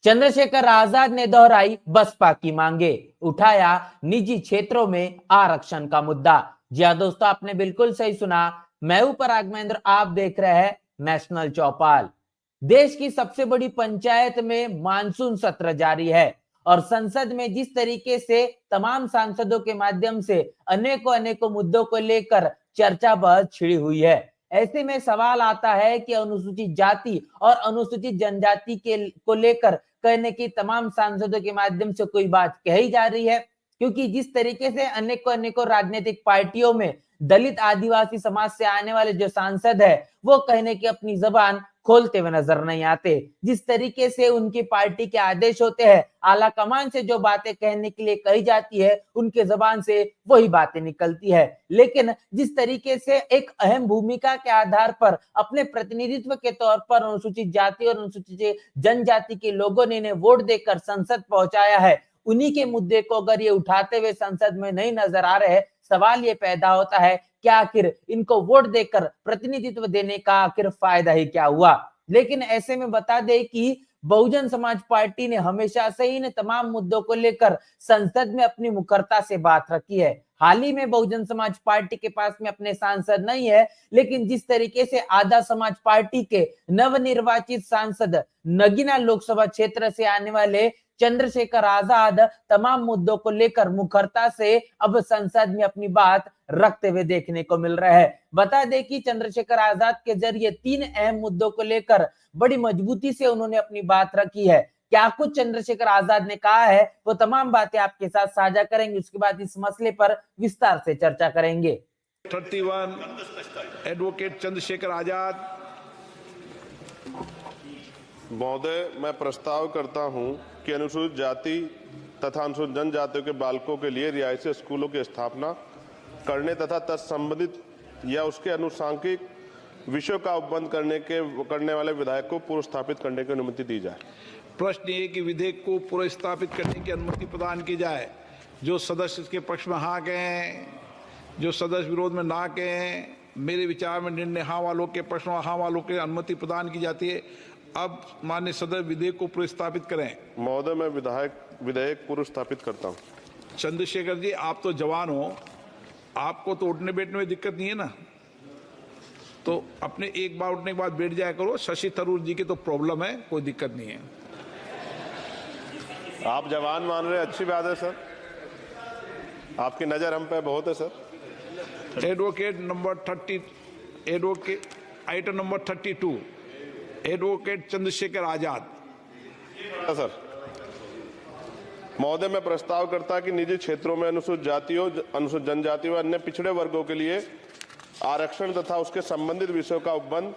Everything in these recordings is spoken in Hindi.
चंद्रशेखर आजाद ने दोहराई बसपा की मांगे, उठाया निजी क्षेत्रों में आरक्षण का मुद्दा। जी हाँ दोस्तों, आपने बिल्कुल सही सुना। मैं हूं पराग महेंद्र, आप देख रहे हैं नेशनल चौपाल। देश की सबसे बड़ी पंचायत में मानसून सत्र जारी है और संसद में जिस तरीके से तमाम सांसदों के माध्यम से अनेकों अनेकों मुद्दों को लेकर चर्चा बहस छिड़ी हुई है। ऐसे में सवाल आता है कि अनुसूचित जाति और अनुसूचित जनजाति के को लेकर कहने की तमाम सांसदों के माध्यम से कोई बात कही जा रही है, क्योंकि जिस तरीके से अनेकों अनेकों राजनीतिक पार्टियों में दलित आदिवासी समाज से आने वाले जो सांसद है वो कहने की अपनी जबान खोलते हुए नजर नहीं आते। जिस तरीके से उनकी पार्टी के आदेश होते हैं, आला कमान से जो बातें कहने के लिए कही जाती है उनके जबान से वही बातें निकलती है। लेकिन जिस तरीके से एक अहम भूमिका के आधार पर अपने प्रतिनिधित्व के तौर पर अनुसूचित जाति और अनुसूचित जनजाति के लोगों ने इन्हें वोट देकर संसद पहुंचाया है, उन्हीं के मुद्दे को अगर ये उठाते हुए संसद में नहीं नजर आ रहे, सवाल ये पैदा होता है क्या आखिर इनको वोट देकर प्रतिनिधित्व देने का आखिर फायदा ही क्या हुआ। लेकिन ऐसे में बता दें कि बहुजन समाज पार्टी ने हमेशा से इन तमाम मुद्दों को लेकर संसद में अपनी मुखरता से बात रखी है। हाल ही में बहुजन समाज पार्टी के पास में अपने सांसद नहीं है, लेकिन जिस तरीके से आधा समाज पार्टी के नवनिर्वाचित सांसद नगीना लोकसभा क्षेत्र से आने वाले चंद्रशेखर आजाद तमाम मुद्दों को लेकर मुखरता से अब संसद में अपनी बात रखते हुए देखने को मिल रहा है। बता दें कि चंद्रशेखर आजाद के जरिए 3 अहम मुद्दों को लेकर बड़ी मजबूती से उन्होंने अपनी बात रखी है। क्या कुछ चंद्रशेखर आजाद ने कहा है वो तमाम बातें आपके साथ साझा करेंगे, उसके बाद इस मसले पर विस्तार से चर्चा करेंगे। 31 एडवोकेट चंद्रशेखर आजाद महोदय, मैं प्रस्ताव करता हूं कि अनुसूचित जाति तथा अनुसूचित जनजातियों के बालकों के लिए रियायती स्कूलों की स्थापना करने तथा तत्संबंधित या उसके अनुसांगिक विषयों का उपबंध करने वाले विधेयक को पूर्व स्थापित करने की अनुमति दी जाए। प्रश्न ये कि विधेयक को पूर्व स्थापित करने की अनुमति प्रदान की जाए। जो सदस्य इसके पक्ष में हाँ कहें, जो सदस्य विरोध में ना कहें। मेरे विचार में निर्णय हाँ वालों के पक्ष में हाँ वालों के अनुमति प्रदान की जाती है। अब माननीय सदस्य विधेयक को पूर्व स्थापित करें। महोदय, मैं विधेयक पूर्व स्थापित करता हूँ। चंद्रशेखर जी, आप तो जवान हो, आपको तो उठने बैठने में दिक्कत नहीं है ना, तो अपने एक बार उठने के बाद बैठ जाया करो। शशि थरूर जी की तो प्रॉब्लम है, कोई दिक्कत नहीं है। आप जवान मान रहे, अच्छी बात है सर, आपकी नजर हम पे बहुत है sir. Item number 32 advocate Chandrashekhar Azad. Sir महोदय, मैं प्रस्ताव करता कि निजी क्षेत्रों में अनुसूचित जातियों, अनुसूचित जनजातियों और अन्य पिछड़े वर्गों के लिए आरक्षण तथा उसके संबंधित विषयों का उपबंध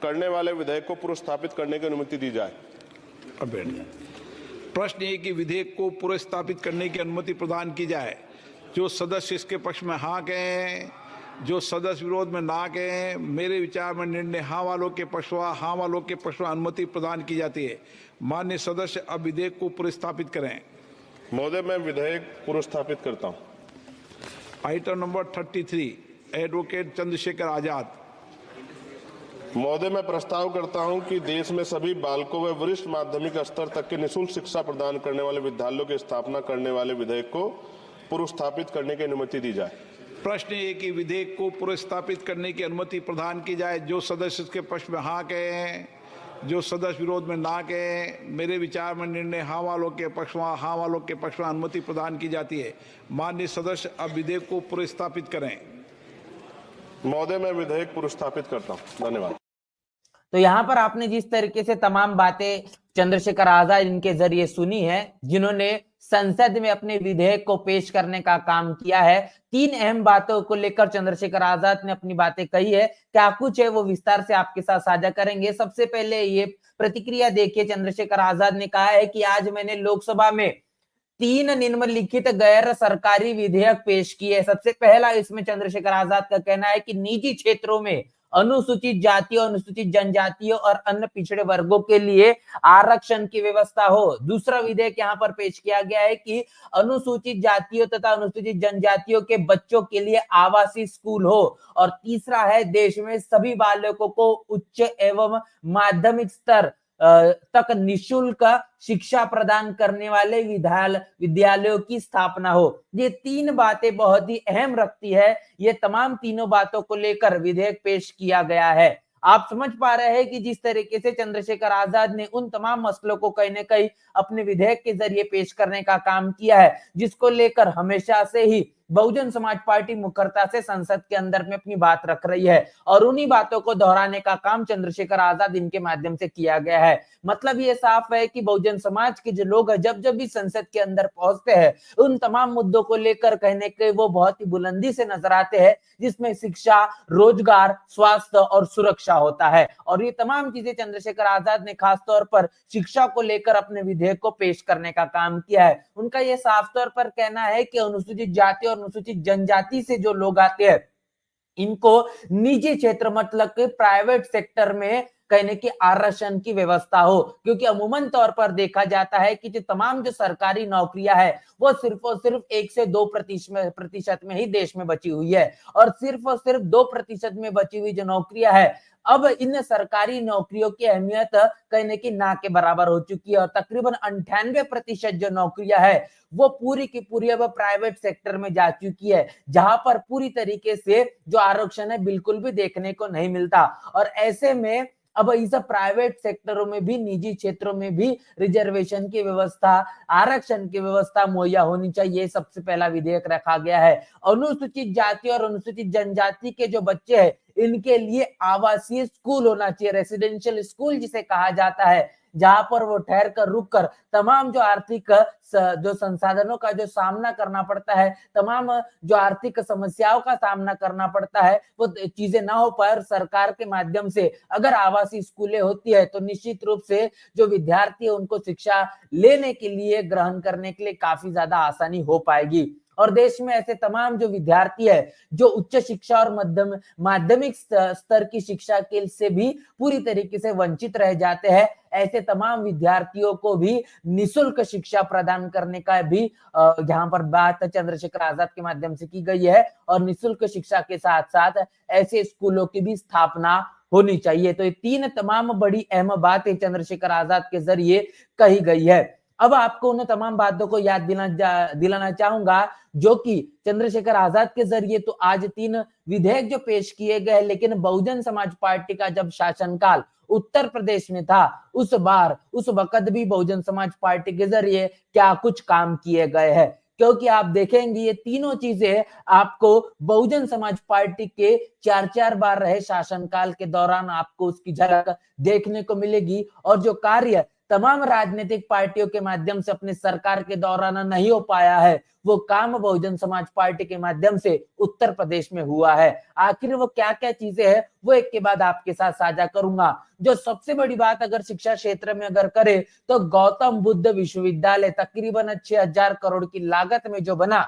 करने वाले विधेयक को पूर्व स्थापित करने की अनुमति दी जाए। अब बैठ जाए। प्रश्न ये कि विधेयक को पूर्व स्थापित करने की अनुमति प्रदान की जाए। जो सदस्य इसके पक्ष में हाँ कहें, जो सदस्य विरोध में ना कहें। मेरे विचार में निर्णय हाँ वालों के पक्ष में हाँ वालों के पक्ष में अनुमति प्रदान की जाती है। माननीय सदस्य अब विधेयक को पूर्व स्थापित करें। महोदय, मैं विधेयक पूर्व स्थापित करता हूं। आइटम नंबर 33 एडवोकेट चंद्रशेखर आजाद। महोदय, मैं प्रस्ताव करता हूं कि देश में सभी बालकों व वरिष्ठ माध्यमिक स्तर तक के निःशुल्क शिक्षा प्रदान करने वाले विद्यालयों की स्थापना करने वाले विधेयक को पूर्व स्थापित करने की अनुमति दी जाए। प्रश्न ये कि विधेयक को पूर्व स्थापित करने की अनुमति प्रदान की जाए। जो सदस्य इसके पक्ष में हाँ कहें, जो सदस्य विरोध में ना कहें। मेरे विचार में निर्णय हाँ वालों के पक्ष में हाँ वालों के पक्ष में अनुमति प्रदान की जाती है। माननीय सदस्य अब विधेयक को पूर्व स्थापित करें। महोदय, मैं विधेयक पूर्व स्थापित करता हूं। धन्यवाद। तो यहाँ पर आपने जिस तरीके से तमाम बातें चंद्रशेखर आजाद इनके जरिए सुनी है, जिन्होंने संसद में अपने विधेयक को पेश करने का काम किया है। 3 अहम बातों को लेकर चंद्रशेखर आजाद ने अपनी बातें कही है। क्या कुछ है वो विस्तार से आपके साथ साझा करेंगे। सबसे पहले ये प्रतिक्रिया देखिए, चंद्रशेखर आजाद ने कहा है कि आज मैंने लोकसभा में 3 निम्नलिखित गैर सरकारी विधेयक पेश किए। सबसे पहला इसमें चंद्रशेखर आजाद का कहना है कि निजी क्षेत्रों में अनुसूचित जातियों, अनुसूचित जनजातियों और अन्य पिछड़े वर्गों के लिए आरक्षण की व्यवस्था हो। दूसरा विधेयक यहाँ पर पेश किया गया है कि अनुसूचित जातियों तथा अनुसूचित जनजातियों के बच्चों के लिए आवासीय स्कूल हो। और तीसरा है देश में सभी बालकों को उच्च एवं माध्यमिक स्तर तक निशुल्क शिक्षा प्रदान करने वाले विद्यालयों की स्थापना हो। ये तीन बातें बहुत ही अहम रखती है। ये तमाम तीनों बातों को लेकर विधेयक पेश किया गया है। आप समझ पा रहे हैं कि जिस तरीके से चंद्रशेखर आजाद ने उन तमाम मसलों को कहीं न कहीं अपने विधेयक के जरिए पेश करने का काम किया है, जिसको लेकर हमेशा से ही बहुजन समाज पार्टी मुखरता से संसद के अंदर में अपनी बात रख रही है और उन्हीं बातों को दोहराने का काम चंद्रशेखर आजाद इनके माध्यम से किया गया है। मतलब ये साफ है कि बहुजन समाज के जो लोग हैं जब जब भी संसद के अंदर पहुंचते हैं, उन तमाम मुद्दों को लेकर कहने के वो बहुत ही बुलंदी से नजर आते हैं, जिसमें शिक्षा, रोजगार, स्वास्थ्य और सुरक्षा होता है। और ये तमाम चीजें चंद्रशेखर आजाद ने खास तौर पर शिक्षा को लेकर अपने विधेयक को पेश करने का काम किया है। उनका ये साफ तौर पर कहना है कि अनुसूचित जाति और अनुसूचित जनजाति से जो लोग आते हैं, इनको निजी क्षेत्र मतलब कि प्राइवेट सेक्टर में कहने की आरक्षण की व्यवस्था हो, क्योंकि अमूमन तौर पर देखा जाता है कि जो तमाम जो सरकारी नौकरियां है वो सिर्फ और सिर्फ 1 से 2% में ही देश में बची हुई है और सिर्फ 2% में बची हुई जो नौकरियां है, अब इन सरकारी नौकरियों की अहमियत कहने की ना के बराबर हो चुकी है और तकरीबन 98% जो नौकरियां है वो पूरी की पूरी अब प्राइवेट सेक्टर में जा चुकी है, जहां पर पूरी तरीके से जो आरक्षण है बिल्कुल भी देखने को नहीं मिलता। और ऐसे में अब इस प्राइवेट सेक्टरों में भी, निजी क्षेत्रों में भी रिजर्वेशन की व्यवस्था, आरक्षण की व्यवस्था मुहैया होनी चाहिए, सबसे पहला विधेयक रखा गया है। अनुसूचित जाति और अनुसूचित जनजाति के जो बच्चे हैं, इनके लिए आवासीय स्कूल होना चाहिए, रेसिडेंशियल स्कूल जिसे कहा जाता है, जहां पर वो ठहर कर रुक कर तमाम जो आर्थिक जो संसाधनों का जो सामना करना पड़ता है, तमाम जो आर्थिक समस्याओं का सामना करना पड़ता है, वो चीजें ना हो पाए। सरकार के माध्यम से अगर आवासीय स्कूलें होती है तो निश्चित रूप से जो विद्यार्थी है उनको शिक्षा लेने के लिए, ग्रहण करने के लिए काफी ज्यादा आसानी हो पाएगी। और देश में ऐसे तमाम जो विद्यार्थी है जो उच्च शिक्षा और माध्यमिक स्तर की शिक्षा के से भी पूरी तरीके से वंचित रह जाते हैं, ऐसे तमाम विद्यार्थियों को भी निशुल्क शिक्षा प्रदान करने का भी यहाँ पर बात चंद्रशेखर आजाद के माध्यम से की गई है और निशुल्क शिक्षा के साथ साथ ऐसे स्कूलों की भी स्थापना होनी चाहिए। तो ये तीन तमाम बड़ी अहम बातें चंद्रशेखर आजाद के जरिए कही गई है। अब आपको उन तमाम बातों को याद दिलाना चाहूंगा जो कि चंद्रशेखर आजाद के जरिए तो आज 3 विधेयक जो पेश किए गए, लेकिन बहुजन समाज पार्टी का जब शासनकाल उत्तर प्रदेश में था, उस वक्त भी बहुजन समाज पार्टी के जरिए क्या कुछ काम किए गए हैं। क्योंकि आप देखेंगे ये तीनों चीजें आपको बहुजन समाज पार्टी के 4 बार रहे शासनकाल के दौरान आपको उसकी झलक देखने को मिलेगी और जो कार्य तमाम राजनीतिक पार्टियों के माध्यम से अपने सरकार के दौरान नहीं हो पाया है, वो काम बहुजन समाज पार्टी के माध्यम से उत्तर प्रदेश में हुआ है। आखिर वो क्या क्या चीजें हैं वो एक के बाद आपके साथ साझा करूंगा। जो सबसे बड़ी बात अगर शिक्षा क्षेत्र में अगर करें तो गौतम बुद्ध विश्वविद्यालय तकरीबन 6,000 करोड़ की लागत में जो बना,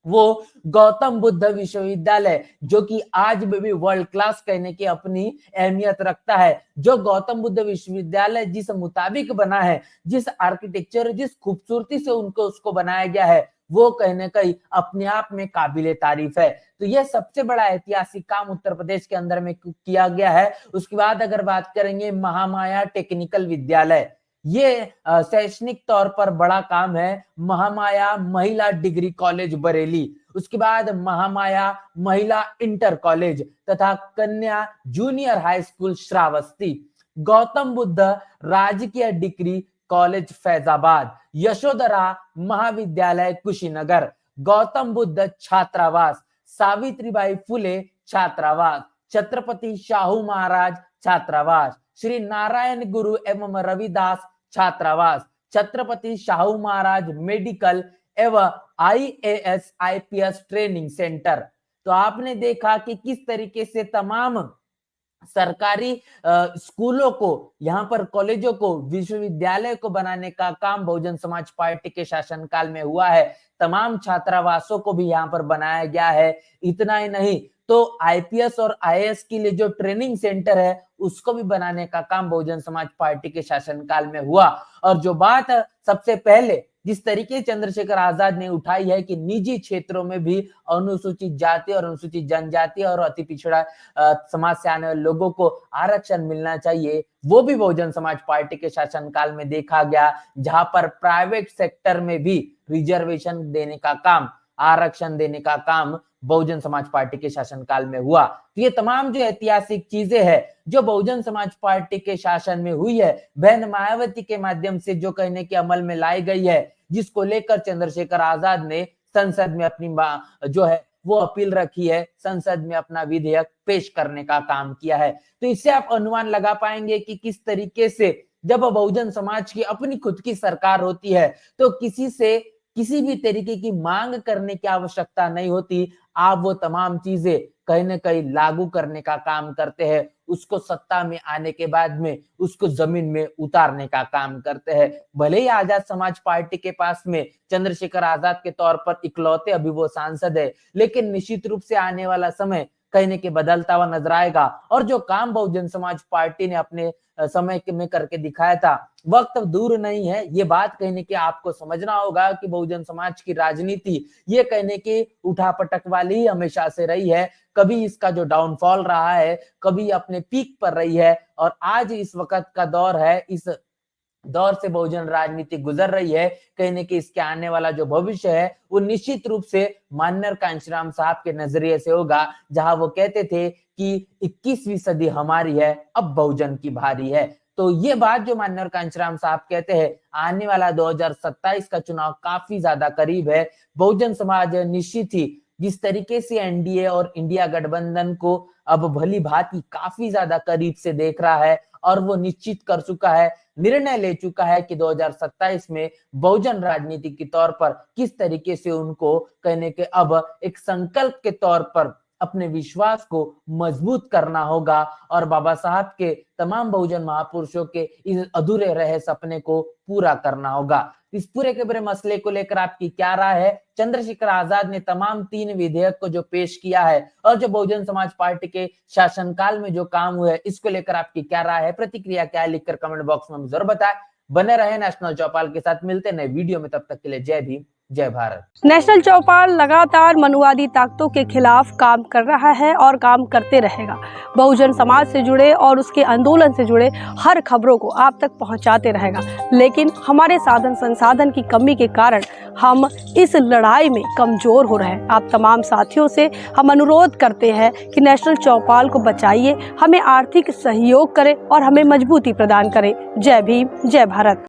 वो गौतम बुद्ध विश्वविद्यालय जो कि आज भी वर्ल्ड क्लास कहने की अपनी अहमियत रखता है। जो गौतम बुद्ध विश्वविद्यालय जिस मुताबिक बना है, जिस आर्किटेक्चर, जिस खूबसूरती से उसको बनाया गया है, वो कहने का अपने आप में काबिले तारीफ है। तो यह सबसे बड़ा ऐतिहासिक काम उत्तर प्रदेश के अंदर में किया गया है। उसके बाद अगर बात करेंगे महामाया टेक्निकल विद्यालय, ये शैक्षणिक तौर पर बड़ा काम है। महामाया महिला डिग्री कॉलेज बरेली, उसके बाद महामाया महिला इंटर कॉलेज तथा कन्या junior high school Shravasti, Gautam Buddha राजकीय डिग्री कॉलेज फैजाबाद, यशोधरा महाविद्यालय कुशीनगर, गौतम बुद्ध छात्रावास, सावित्रीबाई फुले छात्रावास, छत्रपति शाहू महाराज छात्रावास, श्री नारायण गुरु एवं रविदास छात्रावास, छत्रपति शाहू महाराज मेडिकल एवं IAS IPS ट्रेनिंग सेंटर। तो आपने देखा कि किस तरीके से तमाम सरकारी स्कूलों को, यहाँ पर कॉलेजों को, विश्वविद्यालय को बनाने का काम बहुजन समाज पार्टी के शासनकाल में हुआ है। तमाम छात्रावासों को भी यहाँ पर बनाया गया है। इतना ही नहीं तो IPS और IAS के लिए जो ट्रेनिंग सेंटर है उसको भी बनाने का काम बहुजन समाज पार्टी के शासनकाल में हुआ। और जो बात सबसे पहले जिस तरीके चंद्रशेखर आजाद ने उठाई है कि निजी क्षेत्रों में भी अनुसूचित जाति और अनुसूचित जनजाति और अति पिछड़ा समाज से आने वाले लोगों को आरक्षण मिलना चाहिए, वो भी बहुजन समाज पार्टी के शासनकाल में देखा गया, जहां पर प्राइवेट सेक्टर में भी रिजर्वेशन देने का काम, आरक्षण देने का काम बहुजन समाज पार्टी के शासनकाल में हुआ। तो ये तमाम जो ऐतिहासिक चीजें हैं जो बहुजन समाज पार्टी के शासन में हुई है, बहन मायावती के माध्यम से जो कहने के अमल में लाई गई है, जिसको लेकर चंद्रशेखर आजाद ने संसद में अपनी जो है वो अपील रखी है, संसद में अपना विधेयक पेश करने का काम किया है। तो इससे आप अनुमान लगा पाएंगे कि किस तरीके से जब बहुजन समाज की अपनी खुद की सरकार होती है तो किसी से किसी भी तरीके की मांग करने की आवश्यकता नहीं होती, आप वो तमाम चीजें कहीं ना कहीं लागू करने का काम करते हैं, उसको सत्ता में आने के बाद में उसको जमीन में उतारने का काम करते हैं। भले ही आजाद समाज पार्टी के पास में चंद्रशेखर आजाद के तौर पर इकलौते अभी वो सांसद है, लेकिन निश्चित रूप से आने वाला समय कहीं न कहीं बदलता हुआ नजर आएगा और जो काम बहुजन समाज पार्टी ने अपने समय में करके दिखाया था, वक्त दूर नहीं है। ये बात कहने की आपको समझना होगा कि बहुजन समाज की राजनीति ये कहने की उठापटक वाली ही हमेशा से रही है, कभी इसका जो डाउनफॉल रहा है, कभी अपने पीक पर रही है और आज इस वक्त का दौर है, इस दौर से बहुजन राजनीति गुजर रही है। कहने कि इसके आने वाला जो भविष्य है वो निश्चित रूप से माननीय कांशीराम साहब के नजरिए से होगा, जहां वो कहते थे कि 21वीं सदी हमारी है, अब बहुजन की भारी है। तो ये बात जो माननीय कांशीराम साहब कहते हैं, आने वाला 2027 का चुनाव काफी ज्यादा करीब है। बहुजन समाज निश्चित ही जिस तरीके से एनडीए और इंडिया गठबंधन को अब भली भांति काफी ज्यादा करीब से देख रहा है और वो निश्चित कर चुका है, निर्णय ले चुका है कि 2027 में बहुजन राजनीति के तौर पर किस तरीके से उनको कहने के अब एक संकल्प के तौर पर अपने विश्वास को मजबूत करना होगा और बाबा साहब के तमाम बहुजन महापुरुषों के इस अधूरे रहे सपने को पूरा करना होगा। इस पूरे के पूरे मसले को लेकर आपकी क्या राय है? चंद्रशेखर आजाद ने तमाम 3 विधेयक को जो पेश किया है और जो बहुजन समाज पार्टी के शासनकाल में जो काम हुए, इसको लेकर आपकी क्या राय है? प्रतिक्रिया क्या है? लिखकर कमेंट बॉक्स में जरूर बताएं। बने रहे नेशनल चौपाल के साथ, मिलते नए वीडियो में, तब तक के लिए जय भीम, जय भारत। नेशनल चौपाल लगातार मनुवादी ताकतों के खिलाफ काम कर रहा है और काम करते रहेगा। बहुजन समाज से जुड़े और उसके आंदोलन से जुड़े हर खबरों को आप तक पहुंचाते रहेगा, लेकिन हमारे साधन संसाधन की कमी के कारण हम इस लड़ाई में कमजोर हो रहे हैं। आप तमाम साथियों से हम अनुरोध करते हैं कि नेशनल चौपाल को बचाइए, हमें आर्थिक सहयोग करें और हमें मजबूती प्रदान करें। जय भीम, जय भारत।